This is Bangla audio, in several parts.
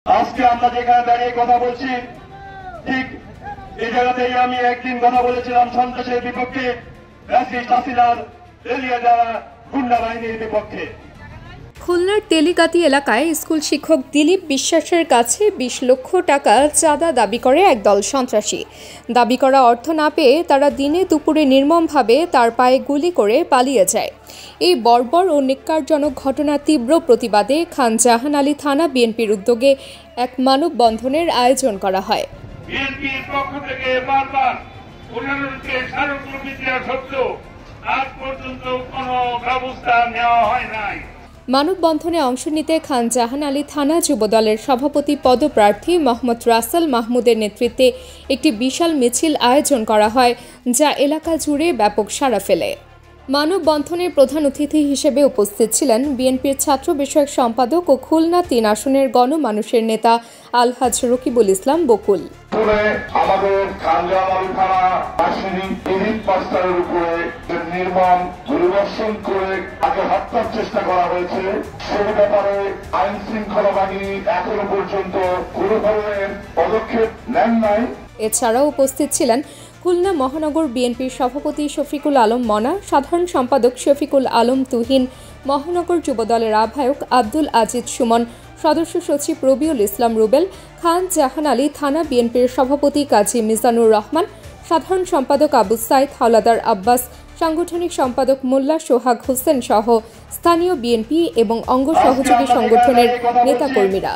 আজকে আমরা যেখানে দাঁড়িয়ে কথা বলছি, ঠিক এই জায়গাতেই আমি একদিন কথা বলেছিলাম সন্ত্রাসের বিপক্ষে, ফ্যাসিস্ট হাসিনার এলিয়ে যাওয়া গুন্ডা বাহিনীর বিপক্ষে। খুলনার তেলিকাতি এলাকায় স্কুল শিক্ষক দিলীপ বিশ্বাসের কাছে ২০ লক্ষ টাকা চাঁদা দাবি করে একদল সন্ত্রাসী। দাবি করা অর্থ না পেয়ে তারা দিনে দুপুরে নির্মমভাবে তার পায়ে গুলি করে পালিয়ে যায়। এই বর্বর ও নিক্কারজনক ঘটনার তীব্র প্রতিবাদে খান জাহান আলী থানা বিএনপির উদ্যোগে এক মানববন্ধনের আয়োজন করা হয়। বিএনপির পক্ষ থেকে বারবার পুনরুদ্ধারকে স্মারকলিপি দেওয়া সত্ত্বেও আজ পর্যন্ত কোনো ব্যবস্থা নেওয়া হয় নাই। মানববন্ধনে অংশ নিতে খান জাহান আলী থানা যুবদলের সভাপতি পদপ্রার্থী মোহাম্মদ রাসেল মাহমুদের নেতৃত্বে একটি বিশাল মিছিল আয়োজন করা হয়, যা এলাকা জুড়ে ব্যাপক সাড়া ফেলে। মানববন্ধনের প্রধান অতিথি হিসেবে উপস্থিত ছিলেন বিএনপির ছাত্র বিষয়ক সম্পাদক ও খুলনা ৩ আসনের গণমানুষের নেতা আলহাজ রকিবুল ইসলাম বকুল। আমাদের খান জাহান আলী থানা বাসিনী দিলীপ মাস্টারের উপরে নির্মম গুলিবর্ষণ করে তাকে হত্যার চেষ্টা করা হয়েছে, সে ব্যাপারে আইন শৃঙ্খলা বাহিনী এখনো পর্যন্ত কোনো ধরনের পদক্ষেপ নেন নাই। এছাড়াও উপস্থিত ছিলেন খুলনা মহানগর বিএনপির সভাপতি শফিকুল আলম মনা, সাধারণ সম্পাদক শফিকুল আলম তুহিন, মহানগর যুবদলের আহ্বায়ক আব্দুল আজিজ সুমন, সদস্য সচিব রবিউল ইসলাম রুবেল, খান জাহান আলী থানা বিএনপির সভাপতি কাজী মিজানুর রহমান, সাধারণ সম্পাদক আবু সাইদ হাওলাদার আব্বাস, সাংগঠনিক সম্পাদক মোল্লা সোহাগ হোসেন সহ স্থানীয় বিএনপি এবং অঙ্গ সহযোগী সংগঠনের নেতাকর্মীরা।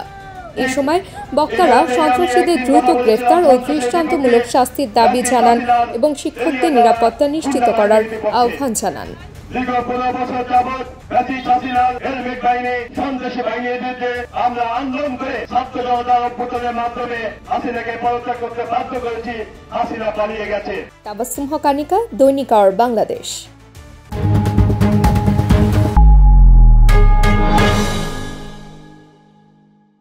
এ সময় বক্তারা সন্ত্রাসীদের দ্রুত গ্রেফতার ও দৃষ্টান্তমূলক শাস্তির দাবি জানান এবং শিক্ষকদের নিরাপত্তা নিশ্চিত করার আহ্বান জানান। বিগত 15 বছর যাবৎ ফ্যাসিস্ট হাসিনার হেলমেট বাহিনী, সন্ত্রাসী বাহিনীর বিরুদ্ধে আমরা আন্দোলন করে ছাত্র জনতার অভ্যুত্থানের মাধ্যমে হাসিনাকে পদত্যাগ করতে বাধ্য করেছি। হাসিনা পালিয়ে গেছে। তাবাসসুম হক আনিকা, দৈনিক আওয়ার বাংলাদেশ।